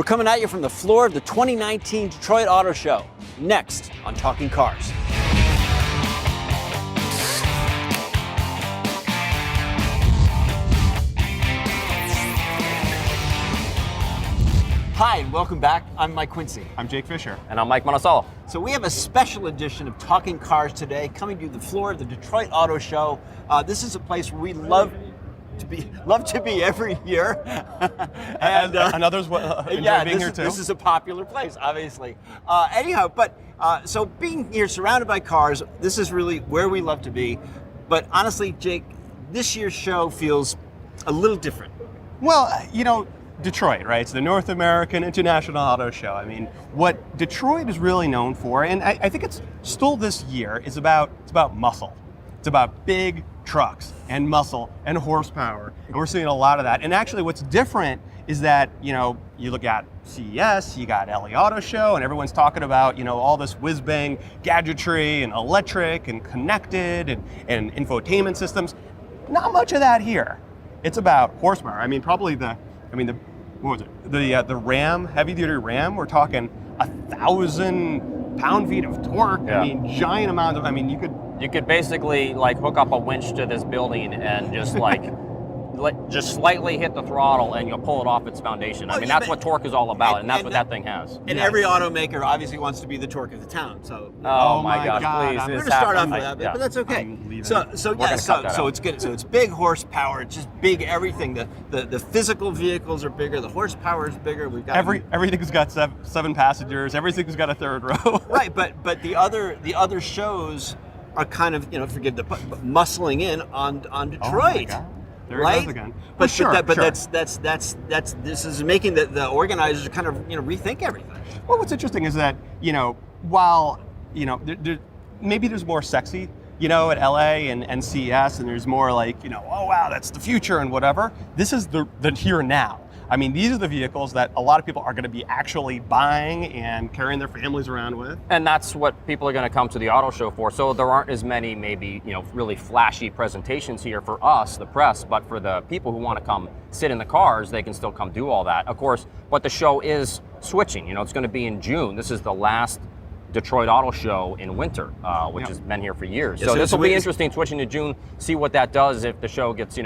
We're coming at you from the floor of the 2019 Detroit Auto Show. Next on Talking Cars. Hi, and welcome back. I'm Mike Quincy. I'm Jake Fisher. And I'm Mike Monticello. So we have a special edition of Talking Cars today, coming to the floor of the Detroit Auto Show. This is a place where we love to be every year. and others enjoy being here too. This is a popular place, obviously. So being here surrounded by cars, this is really where we love to be. But honestly, Jake, this year's show feels a little different. Well, Detroit, right? It's the North American International Auto Show. I mean, what Detroit is really known for, and I think it's still this year, it's about muscle. It's about big trucks and muscle and horsepower, and we're seeing a lot of that. And actually, what's different is that you look at CES, you got LA Auto Show, and everyone's talking about all this whiz-bang gadgetry and electric and connected and infotainment systems. Not much of that here. It's about horsepower. I mean, probably what was it? The Ram, heavy-duty Ram, we're talking 1,000 pound-feet of torque. Yeah. I mean, giant amount of, You could basically hook up a winch to this building and just just slightly hit the throttle and you'll pull it off its foundation. That's what torque is all about, and that's what that thing has. And every automaker obviously wants to be the torque of the town. So oh my gosh, please. We're going to start off with that, but that's okay. So it's good. So it's big horsepower. It's just big everything. The physical vehicles are bigger. The horsepower is bigger. We've got everything's got seven passengers. Everything's got a third row. Right, but the other shows are kind of forgive the muscling in on Detroit. Oh my God. There it goes again. That's this is making the organizers kind of rethink everything. Well, what's interesting is that while maybe there's more sexy at LA and CES, and there's more oh wow, that's the future and whatever. This is the here and now. I mean, these are the vehicles that a lot of people are going to be actually buying and carrying their families around with. And that's what people are going to come to the auto show for. So there aren't as many maybe, really flashy presentations here for us, the press, but for the people who want to come sit in the cars, they can still come do all that. Of course, but the show is switching. It's going to be in June. This is the last Detroit Auto Show in winter, which has been here for years. So this will be interesting, switching to June, see what that does if the show gets,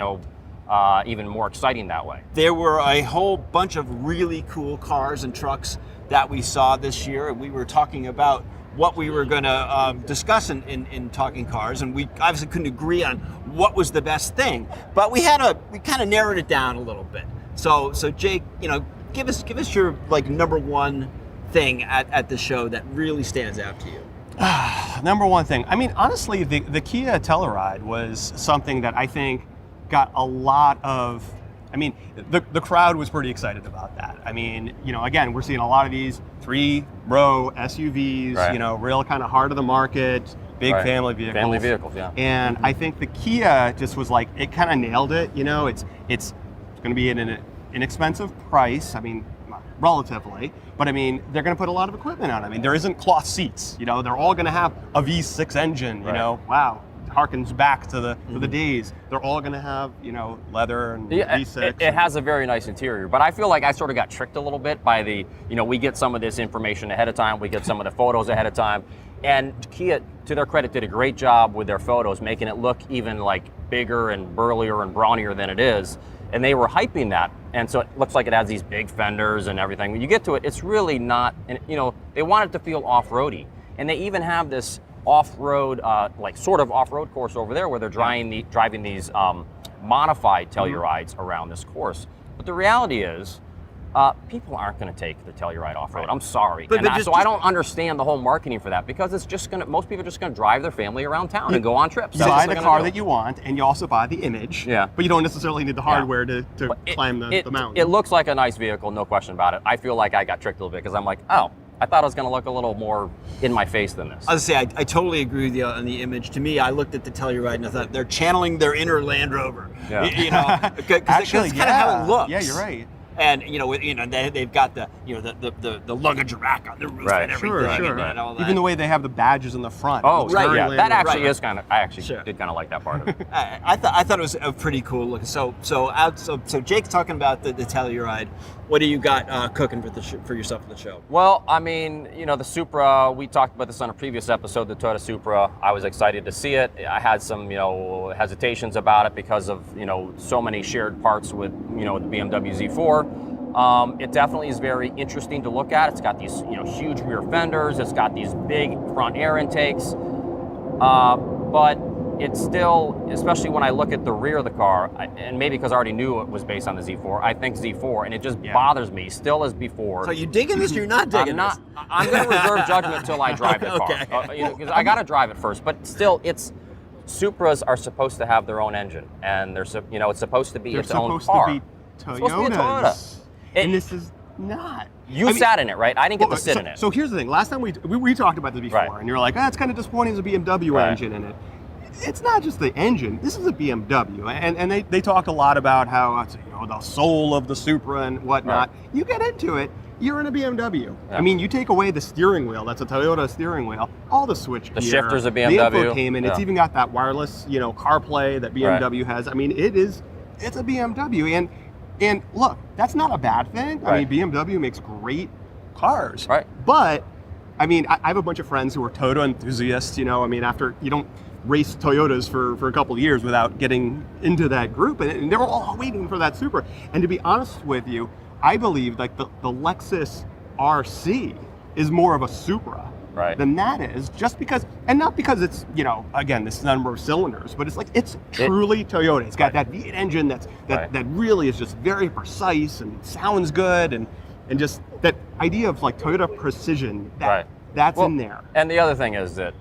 even more exciting that way. There were a whole bunch of really cool cars and trucks that we saw this year, and we were talking about what we were going to discuss in Talking Cars, and we obviously couldn't agree on what was the best thing, but we kind of narrowed it down a little bit. So Jake, give us your number one thing at the show that really stands out to you. Number one thing. I mean, honestly, the Kia Telluride was something that I think got a lot of, the crowd was pretty excited about that. Again, we're seeing a lot of these 3-row SUVs, right. Real kind of heart of the market, big right. family vehicles. Family vehicles, yeah. And I think the Kia just was it kind of nailed it. It's going to be at an inexpensive price, relatively, but they're going to put a lot of equipment on it. There isn't cloth seats, they're all going to have a V6 engine, right. Wow. Harkens back to the days. They're all going to have leather and V6. It has a very nice interior, but I feel like I sort of got tricked a little bit by we get some of this information ahead of time, we get some of the photos ahead of time, and Kia, to their credit, did a great job with their photos, making it look even bigger and burlier and brawnier than it is, and they were hyping that, and so it looks like it has these big fenders and everything. When you get to it, it's really not, and they want it to feel off-roady, and they even have this off-road, sort of off-road course over there where they're driving these modified Tellurides around this course. But the reality is, people aren't going to take the Telluride off-road. Right. I'm sorry. I don't understand the whole marketing for that, because it's just most people are just going to drive their family around town and go on trips. You buy the car that you want, and you also buy the image. Yeah. But you don't necessarily need the hardware to climb the mountain. It looks like a nice vehicle, no question about it. I feel like I got tricked a little bit, because I'm like, oh, I thought it was going to look a little more in my face than this. I was going to say, I totally agree with you on the image. To me, I looked at the Telluride and I thought they're channeling their inner Land Rover. Yeah. Because that's kind of how it looks. Yeah, you're right. And they've got the luggage rack on the roof Right. and everything. Sure. And all that. Even the way they have the badges in the front. Oh, It looks right, very yeah, layered. that actually Right. is kind of. I actually Sure. did kind of like that part of it. I thought it was a pretty cool look. So Jake's talking about the Telluride. What do you got cooking for yourself for the show? Well, I mean, the Supra, we talked about this on a previous episode, the Toyota Supra. I was excited to see it. I had some, hesitations about it because of, so many shared parts with, the BMW Z4. It definitely is very interesting to look at. It's got these, huge rear fenders. It's got these big front air intakes. But it's still, especially when I look at the rear of the car, and maybe because I already knew it was based on the Z4, I think Z4, and it just bothers me, still as before. So you digging this or you're not digging this? I'm going to reserve judgment until I drive the car. Okay. Because I got to drive it first. But still, Supras are supposed to have their own engine, and it's supposed to be They're its own supposed car. to be It's supposed to be a Toyotas. Toyota. And this is not. You sat in it, right? I didn't get to sit in it. So here's the thing. Last time we talked about this before, Right. and you're like, it's kind of disappointing there's a BMW Right. engine in it. It's not just the engine. This is a BMW, and they talk a lot about how it's the soul of the Supra and whatnot. Right. You get into it, you're in a BMW. Yeah. I mean, you take away the steering wheel. That's a Toyota steering wheel. All the switch The gear, shifters are the BMW. infotainment. It's Yeah. even got that wireless, CarPlay that BMW has. I mean, it's a BMW, and look, that's not a bad thing. I Right. mean, BMW makes great cars. Right. But I mean, I have a bunch of friends who are Toyota enthusiasts. After you don't race Toyotas for a couple of years without getting into that group, and they were all waiting for that Supra. And to be honest with you, I believe like the Lexus RC is more of a Supra Right. than that is, just because, and not because it's again this number of cylinders, but it's truly Toyota. It's got that V8 engine that really is just very precise and sounds good, and just that idea of like Toyota precision that's in there. And the other thing is that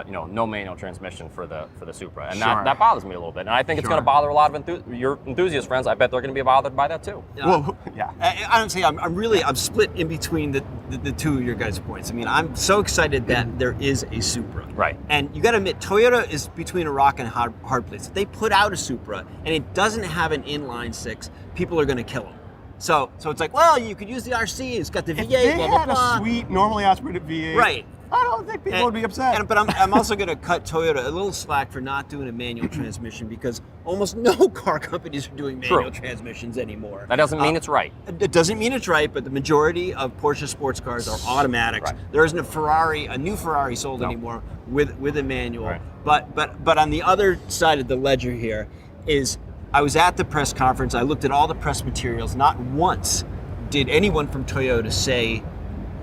no manual transmission for the Supra, and Sure. that bothers me a little bit. And I think it's Sure. going to bother a lot of your enthusiast friends. I bet they're going to be bothered by that too. Well, yeah. Honestly, I'm split in between the two of your guys' points. I mean, I'm so excited that there is a Supra. Right. And you got to admit, Toyota is between a rock and a hard place. If they put out a Supra and it doesn't have an inline six, people are going to kill them. So it's like, well, you could use the RC. It's got the V8. If they blah blah had blah. a sweet, normally aspirated V8, Right. I don't think people would be upset. But I'm also going to cut Toyota a little slack for not doing a manual transmission, because almost no car companies are doing manual transmissions anymore. That doesn't mean it's right. It doesn't mean it's right, but the majority of Porsche sports cars are automatics. Right. There isn't a new Ferrari sold anymore with a manual. Right. But on the other side of the ledger here is, I was at the press conference. I looked at all the press materials. Not once did anyone from Toyota say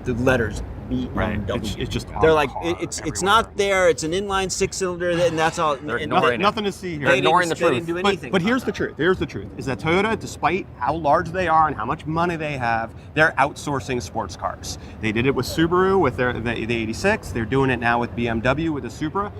the letters BMW. It's just They're like, car it's everywhere. not there. It's an inline six-cylinder, and that's all. They're and ignoring it. Nothing to see here. They're ignoring the they didn't truth. do anything. But here's about the that. truth. Here's the truth: is that Toyota, despite how large they are and how much money they have, they're outsourcing sports cars. They did it with Subaru with the 86. They're doing it now with BMW with the Supra.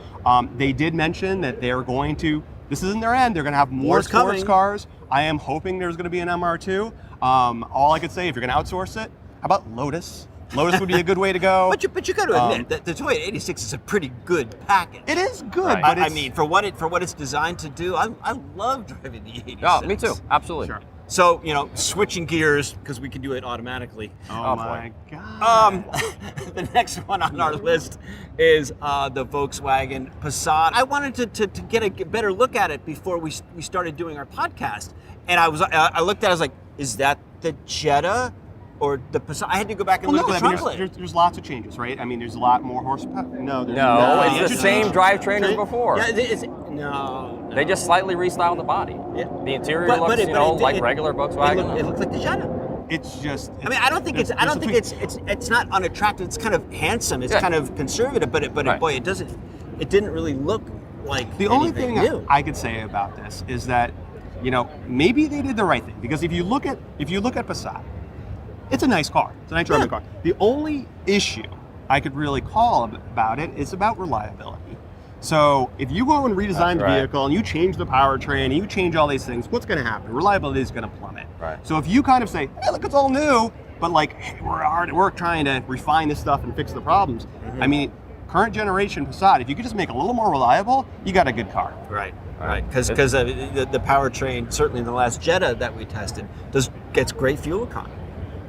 They did mention that they're going to. This isn't their end. They're going to have more More's sports coming. cars. I am hoping there's going to be an MR2. All I could say, if you're going to outsource it, how about Lotus? Lotus would be a good way to go. But you got to admit that the Toyota 86 is a pretty good package. It is good, Right. but I mean, for what it's designed to do, I love driving the 86. Oh, me too. Absolutely. Sure. So, switching gears, because we can do it automatically. Oh boy. my God. The next one on our list is the Volkswagen Passat. I wanted to get a better look at it before we started doing our podcast, and I looked at it, I was like, is that the Jetta or the Passat? I had to go back and look at the trunk lid. there's lots of changes, right? I mean, there's a lot more horsepower. No, there's No, not. it's the same drivetrain as before. Yeah, no. They just slightly restyled the body. Yeah. The interior But looks, it- but it- like it- regular Volkswagen. It looked like the Jetta. It's just. I mean, I don't think it's not unattractive. It's kind of handsome. It's Yeah. kind of conservative, but Right. boy, it didn't really look like The only anything thing new. I could say about this is that, maybe they did the right thing, because if you look at Passat, it's a nice car. It's a nice driving car. The only issue I could really call about it is about reliability. So if you go and redesign That's the right. vehicle and you change the powertrain and you change all these things, what's going to happen? Reliability is going to plummet. Right. So if you kind of say, hey, look, it's all new, but like, hey, we're hard at work trying to refine this stuff and fix the problems. I mean, current generation Passat, if you could just make it a little more reliable, you got a good car. Right. Because the powertrain, certainly in the last Jetta that we tested, gets great fuel economy.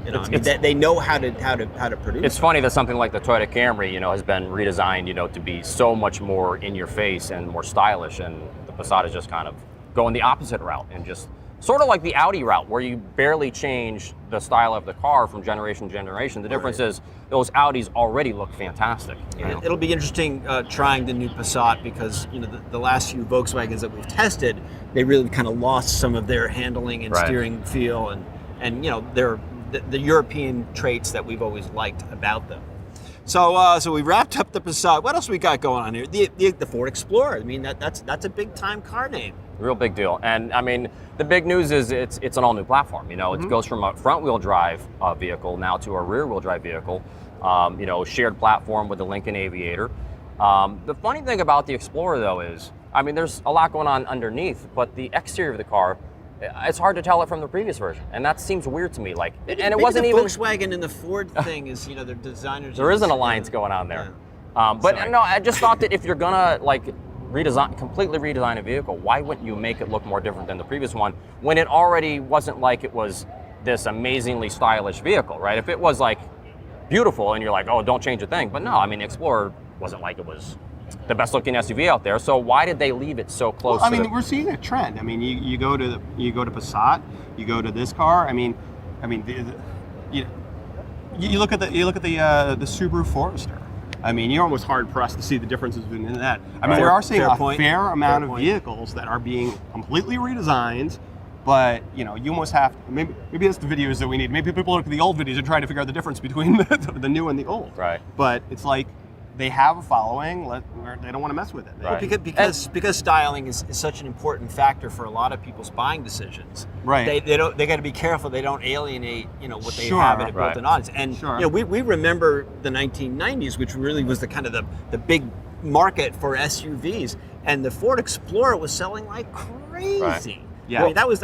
You know, they know how to produce. It's funny that something like the Toyota Camry, has been redesigned, to be so much more in your face and more stylish, and the Passat is just kind of going the opposite route and just sort of like the Audi route, where you barely change the style of the car from generation to generation. The difference is those Audis already look fantastic. It'll be interesting trying the new Passat, because the last few Volkswagens that we've tested, they really kind of lost some of their handling and steering feel, and they're the European traits that we've always liked about them. So we wrapped up the Passat. What else we got going on here? The Ford Explorer. I mean, that's a big time car name. Real big deal. And I mean, the big news is it's an all new platform. It goes from a front wheel drive vehicle now to a rear wheel drive vehicle. Shared platform with the Lincoln Aviator. The funny thing about the Explorer, though, is there's a lot going on underneath, but the exterior of the car, it's hard to tell it from the previous version, and that seems weird to me. It wasn't the even Volkswagen and the Ford thing is, their designers. There is an alliance going on there. Yeah. But no, I just thought that if you're gonna completely redesign a vehicle, why wouldn't you make it look more different than the previous one when it already wasn't like it was this amazingly stylish vehicle, right? If it was like beautiful and you're like, oh, don't change a thing. But no, the Explorer wasn't like it was the best looking SUV out there. So why did they leave it so close? We're seeing a trend. You go to Passat, you go to this car. You look at the Subaru Forester. You're almost hard pressed to see the differences in that. We are seeing fair amount of vehicles that are being completely redesigned, but you almost have to, maybe that's the videos that we need. Maybe people look at the old videos and try to figure out the difference between the new and the old. Right. But it's like they have a following, they don't want to mess with it. Right. Because styling is such an important factor for a lot of people's buying decisions. Right. They got to be careful they don't alienate what they have in a built-in audience. And we remember the 1990s, which really was the kind of the big market for SUVs, and the Ford Explorer was selling like crazy. Right. Yeah, that was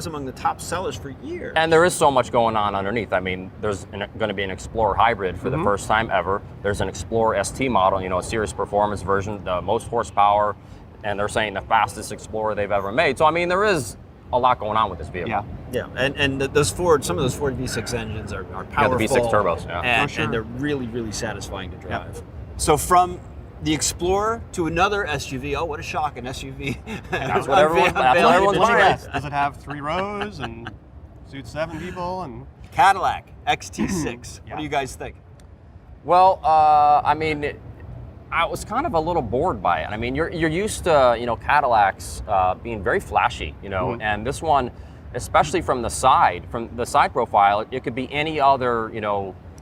among the top sellers for years. And there is so much going on underneath. There's going to be an Explorer hybrid for the first time ever. There's an Explorer ST model, a serious performance version, the most horsepower, and they're saying the fastest Explorer they've ever made. So there is a lot going on with this vehicle. Yeah, and some of those Ford V6 engines are powerful. Yeah, the V6 turbos. Yeah. And they're really, really satisfying to drive. Yep. So from the Explorer to another SUV. Oh, what a shock, an SUV. That's what everyone's buying. Does it have 3 rows and suits 7 people? And Cadillac XT6. What do you guys think? Well, I was kind of a little bored by it. You're used to Cadillacs being very flashy, and this one, especially from the side profile, it could be any other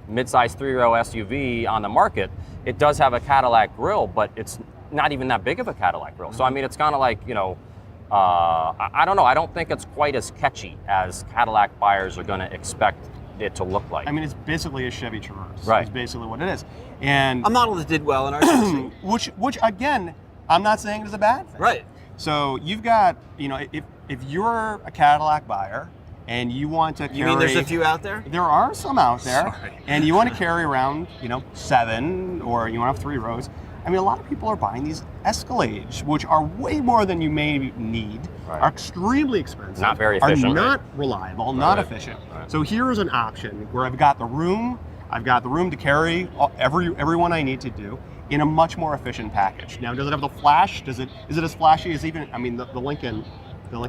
mid-size 3-row SUV on the market. It does have a Cadillac grille, but it's not even that big of a Cadillac grille. So it's kind of like I don't know. I don't think it's quite as catchy as Cadillac buyers are going to expect it to look like. It's basically a Chevy Traverse. Right. It's basically what it is, and a model that did well in our testing. which again, I'm not saying is a bad thing. Right. So you've got if you're a Cadillac buyer and you want to carry, you mean there's a few out there? There are some out there. Sorry. And you want to carry around 7, or you want to have 3 rows. A lot of people are buying these Escalades, which are way more than you may need, are extremely expensive, not very efficient, are not reliable, not efficient. Right. So here's an option where I've got the room to carry everyone I need to do in a much more efficient package. Now, does it have the flash? Is it as flashy as even the Lincoln? The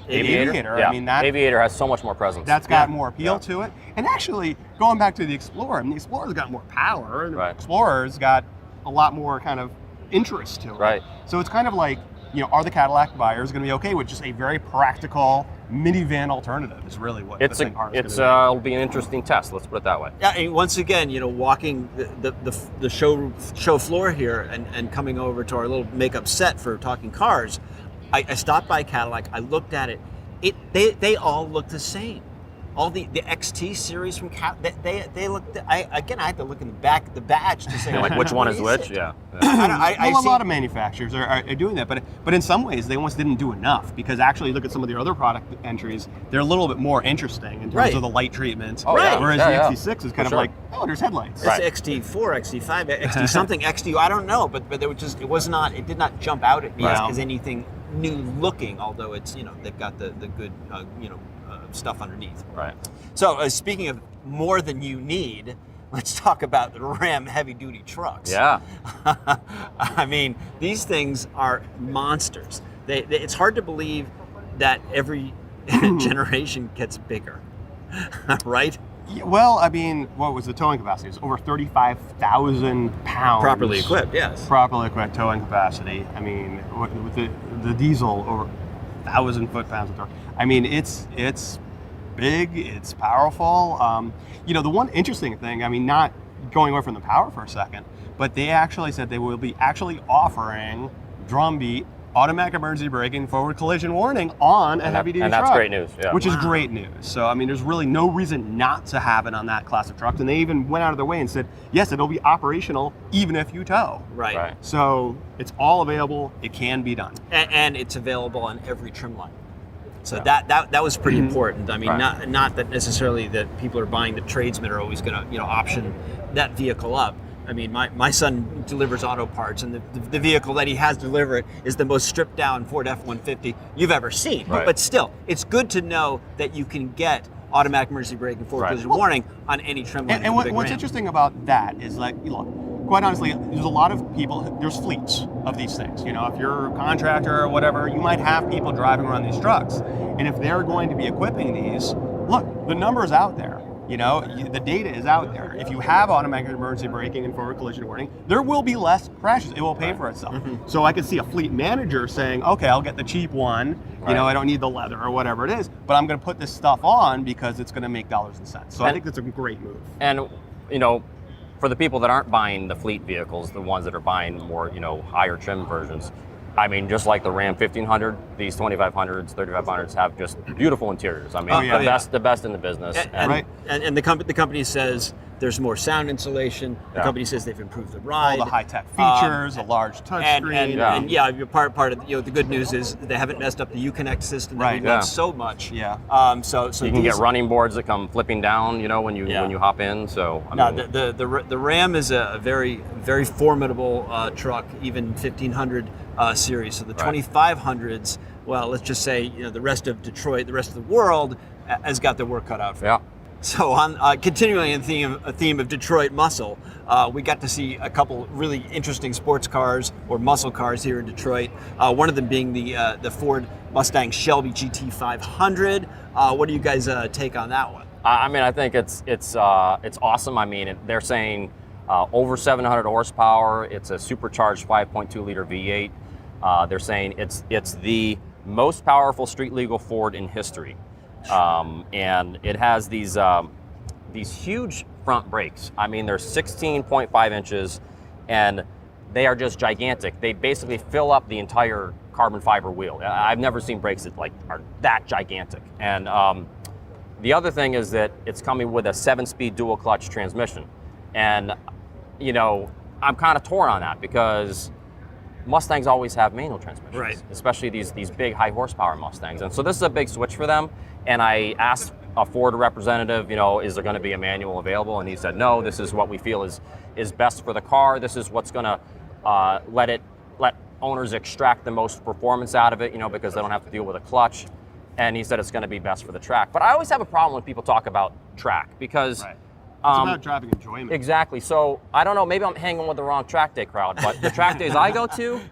Aviator. Yeah. Aviator has so much more presence. That's got more appeal to it. And actually, going back to the Explorer, the Explorer's got more power, and the Explorer's got a lot more kind of interest to it. Right. So it's kind of like, are the Cadillac buyers going to be okay with just a very practical minivan alternative? Is really what this thing car is going to be. It'll be an interesting test. Let's put it that way. Yeah, and once again, walking the show floor here and coming over to our little makeup set for Talking Cars, I stopped by Cadillac. I looked at it. They all look the same. all the XT series from they look. I had to look in the back of the badge to say like which one is which. it? Yeah. Well, a lot of manufacturers are doing that, but in some ways they almost didn't do enough, because actually look at some of the other product entries, they're a little bit more interesting in terms of the light treatment. Oh, yeah. Whereas Yeah, the XT6 is kind of sure. like, oh, there's headlights. It's XT4, XT5, XT something, XT. I don't know, but it did not jump out at me as anything new looking. Although it's they've got the good stuff underneath. Right. So speaking of more than you need, let's talk about the Ram heavy-duty trucks. Yeah. I mean, these things are monsters. It's hard to believe that every generation gets bigger, right? Yeah, well, I mean, what was the towing capacity? It's over 35,000 pounds. Properly equipped, yes. Properly equipped towing capacity. I mean, with the diesel, over 1,000 foot-pounds of torque. I mean, it's big, it's powerful. The one interesting thing, I mean, not going away from the power for a second, but they actually said they will be actually offering drumbeat automatic emergency braking, forward collision warning on a heavy-duty truck. And that's great news, yeah. Which is great news. So, I mean, there's really no reason not to have it on that class of trucks. And they even went out of their way and said, yes, it'll be operational even if you tow. Right. So it's all available. It can be done. And it's available on every trim line. So that was pretty important. I mean, not that necessarily that people are buying the tradesmen are always going to option that vehicle up. I mean, my son delivers auto parts, and the vehicle that he has delivered is the most stripped down Ford F-150 you've ever seen. Right. But still, it's good to know that you can get automatic emergency braking, forward collision warning on any trim line. And what's interesting about that is, like, look, quite honestly, there's a lot of people, there's fleets of these things. If you're a contractor or whatever, you might have people driving around these trucks. And if they're going to be equipping these, look, the number's out there. The data is out there. If you have automatic emergency braking and forward collision warning, there will be less crashes. It will pay for itself. So I could see a fleet manager saying, okay, I'll get the cheap one. I don't need the leather or whatever it is, but I'm going to put this stuff on because it's going to make dollars and cents. So I think that's a great move. And, for the people that aren't buying the fleet vehicles, the ones that are buying more, higher trim versions, I mean, just like the Ram 1500, these 2500s, 3500s have just beautiful interiors. I mean, the best in the business. And the company says there's more sound insulation. The company says they've improved the ride. All the high-tech features, a large touchscreen. And part of the good news is they haven't messed up the Uconnect system that we love so much. Yeah. So you can get running boards that come flipping down, when you hop in. So I mean, the Ram is a very, very formidable truck, even 1500 series. So the 2500s, well, let's just say the rest of Detroit, the rest of the world has got their work cut out for them. So on continuing in a theme of Detroit muscle, we got to see a couple really interesting sports cars or muscle cars here in Detroit. One of them being the Ford Mustang Shelby GT500. What do you guys take on that one? I mean, I think it's awesome. I mean, they're saying over 700 horsepower. It's a supercharged 5.2 liter V8. They're saying it's the most powerful street legal Ford in history. And it has these huge front brakes. I mean, they're 16.5 inches, and they are just gigantic. They basically fill up the entire carbon fiber wheel. I've never seen brakes that are that gigantic. And the other thing is that it's coming with a 7-speed dual clutch transmission. And I'm kind of torn on that because Mustangs always have manual transmissions, especially these big high horsepower Mustangs. And so this is a big switch for them. And I asked a Ford representative, is there going to be a manual available? And he said, no, this is what we feel is best for the car. This is what's going to let owners extract the most performance out of it, because they don't have to deal with a clutch. And he said it's going to be best for the track. But I always have a problem when people talk about track because it's about driving enjoyment. Exactly. So I don't know. Maybe I'm hanging with the wrong track day crowd, but the track days I go to,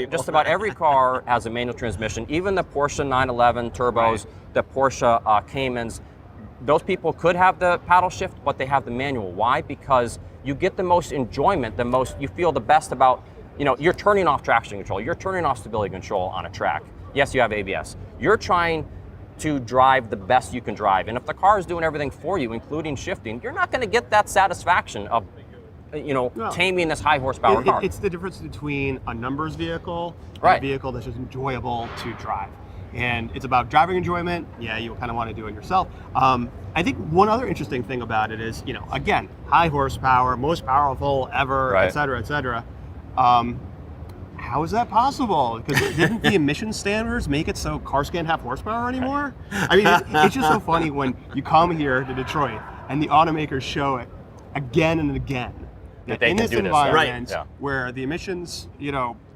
just about every car has a manual transmission. Even the Porsche 911 turbos, the Porsche Caymans. Those people could have the paddle shift, but they have the manual. Why? Because you get the most enjoyment, you feel the best about. You're turning off traction control. You're turning off stability control on a track. Yes, you have ABS. You're trying to drive the best you can drive. And if the car is doing everything for you, including shifting, you're not going to get that satisfaction of, taming this high horsepower car. It's the difference between a numbers vehicle and a vehicle that's just enjoyable to drive. and it's about driving enjoyment. Yeah, you kind of want to do it yourself. I think one other interesting thing about it is, again, high horsepower, most powerful ever, Right. et cetera, et cetera. How is that possible? Because didn't the emission standards make it so cars can't have horsepower anymore? I mean, it's just so funny when you come here to Detroit and the automakers show it again and again. That they in can this do this, yeah. environment Right. Yeah. where the emissions,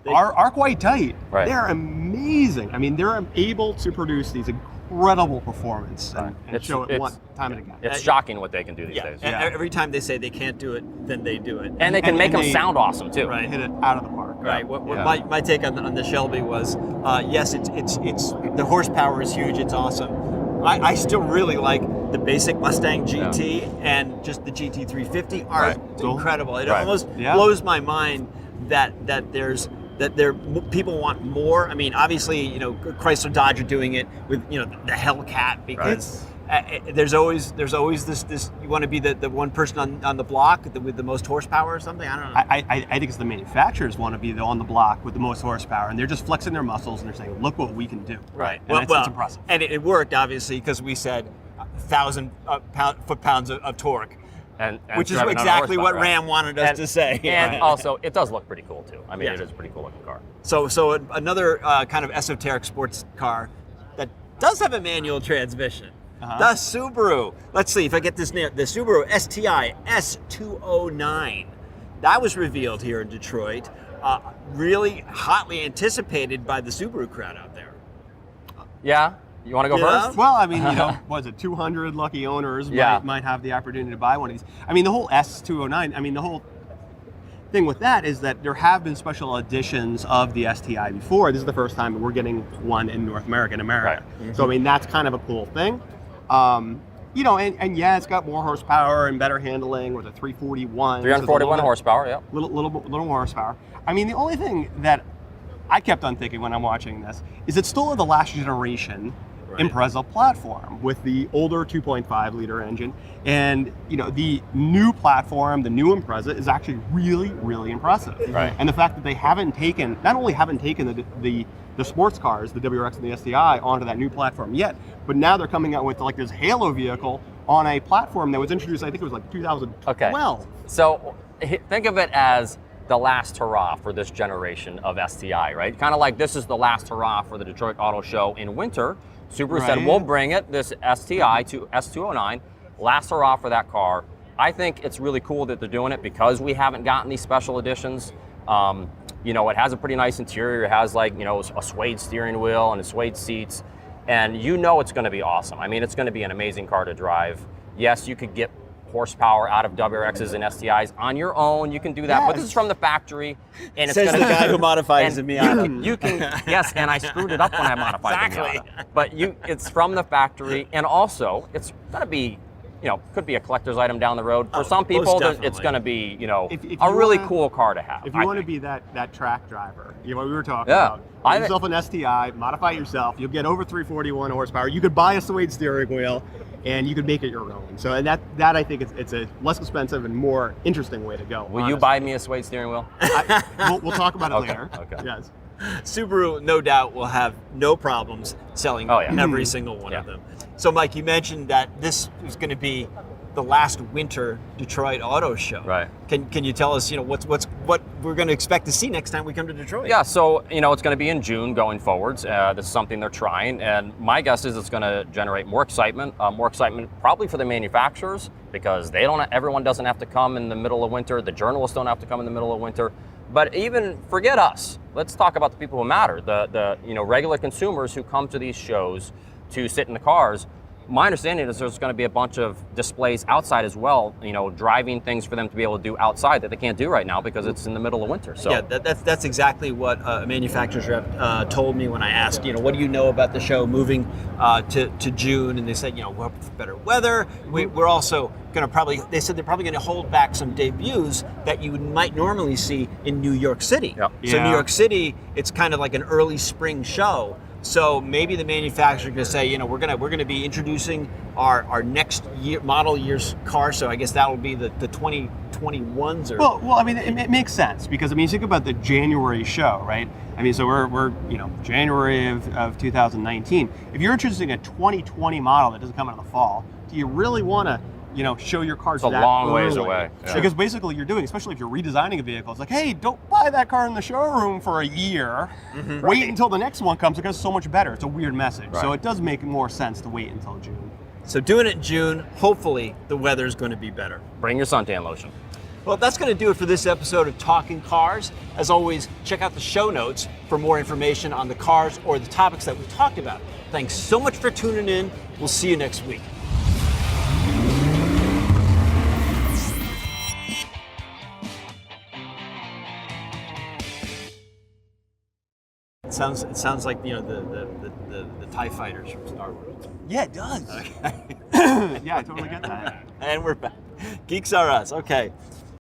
are quite tight. Right. They're amazing. I mean, they're able to produce these incredible performance and It's- show it it's- one time and again. It's shocking what they can do these Yeah. days. Yeah. Every time they say they can't do it, then they do it. And they can And- make and them they- sound awesome too. Right. Hit it out of the park. Right. What Yeah. my take on the Shelby was, yes, it's the horsepower is huge. It's awesome. I still really like the basic Mustang GT and just the GT350 are Right. incredible. It Right. almost Yeah. blows my mind that people want more. I mean, obviously, Chrysler Dodge are doing it with the Hellcat because. There's always this you want to be the one person on the block with the most horsepower or something. I don't know. I think it's the manufacturers want to be on the block with the most horsepower, and they're just flexing their muscles and they're saying, "Look what we can do." Right. And it's impressive. And it worked obviously because we said 1,000 foot-pounds of torque, And which is driving on exactly what horsepower, right? Ram wanted us to say. And Right. also, it does look pretty cool too. I mean, Yeah. it is a pretty cool looking car. So another kind of esoteric sports car that does have a manual transmission. The Subaru. Let's see if I get this name. The Subaru STI S209. That was revealed here in Detroit. Really hotly anticipated by the Subaru crowd out there. Yeah. You want to go Yeah. first? Well, I mean, was it 200 lucky owners Yeah. might have the opportunity to buy one of these? I mean, the whole S209. I mean, the whole thing with that is that there have been special editions of the STI before. This is the first time that we're getting one in North America, in America. Right. So I mean, that's kind of a cool thing. And yeah, it's got more horsepower and better handling with a 341. 341 horsepower. Yeah. Little more horsepower. I mean, the only thing that I kept on thinking when I'm watching this is it's still the last generation Right. Impreza platform with the older 2.5 liter engine, and the new platform, the new Impreza, is actually really, really impressive. Right. And the fact that they not only haven't taken the sports cars, the WRX and the STI, onto that new platform yet, but now they're coming out with like this Halo vehicle on a platform that was introduced, I think it was like 2012. Okay. So think of it as the last hurrah for this generation of STI, right? Kind of like this is the last hurrah for the Detroit Auto Show in winter. Subaru said, Right. we'll bring it, this STI to S209, last hurrah for that car. I think it's really cool that they're doing it because we haven't gotten these special editions. It has a pretty nice interior. It has a suede steering wheel and a suede seats. And it's going to be awesome. I mean, it's going to be an amazing car to drive. Yes, you could get horsepower out of WRXs and STIs on your own. You can do that, but this is from the factory, and it's Says going the guy who modifies the and Miata. You can yes, and I screwed it up when I modified Exactly. the Miata. But it's from the factory, and also it's going to be, could be a collector's item down the road. For some most people, it's definitely. going to be, If you a really wanna- cool car to have. If you want to be that track driver, what we were talking Yeah. about, get yourself an STI, modify it yourself. You'll get over 341 horsepower. You could buy a suede steering wheel, and you could make it your own. So, and that I think it's a less expensive and more interesting way to go. Will you honestly. buy me a suede steering wheel? We'll talk about it Okay, later. okay. Yes. Subaru, no doubt, will have no problems selling Oh, yeah. every single one of Yeah. them. So, Mike, you mentioned that this is going to be the last winter Detroit Auto Show. Right. Can you tell us, what we're going to expect to see next time we come to Detroit? Yeah, so it's going to be in June going forwards. This is something they're trying, and my guess is it's going to generate more excitement probably for the manufacturers because everyone doesn't have to come in the middle of winter. The journalists don't have to come in the middle of winter. But even forget us. Let's talk about the people who matter. The regular consumers who come to these shows to sit in the cars. My understanding is there's going to be a bunch of displays outside as well, driving things for them to be able to do outside that they can't do right now because it's in the middle of winter. So Yeah, that's exactly what a manufacturer's rep told me when I asked, what do you know about the show moving to June? And they said, we're for better weather. We're also going to they said they're probably going to hold back some debuts that you might normally see in New York City. Yep. So Yeah. New York City, it's kind of like an early spring show. So maybe the manufacturer could say, we're gonna be introducing our next year model year's car. So I guess that will be the 2021s. Or Well, I mean, it makes sense because I mean, you think about the January show, right? I mean, so we're January of 2019. If you're introducing a 2020 model that doesn't come out in the fall, do you really want to show your cars It's a that long ways early? away. Yeah. Because basically you're doing, especially if you're redesigning a vehicle, it's like, hey, don't buy that car in the showroom for a year. Wait until the next one comes because it's so much better. It's a weird message. So Right. it does make more sense to wait until June. So doing it in June, hopefully the weather's going to be better. Bring your suntan lotion. Well, that's going to do it for this episode of Talking Cars. As always, check out the show notes for more information on the cars or the topics that we talked about. Thanks so much for tuning in. We'll see you next week. It sounds like the TIE fighters from Star Wars. Yeah, it does. Okay. Yeah, I totally get that. And we're back. Geeks are us. Okay.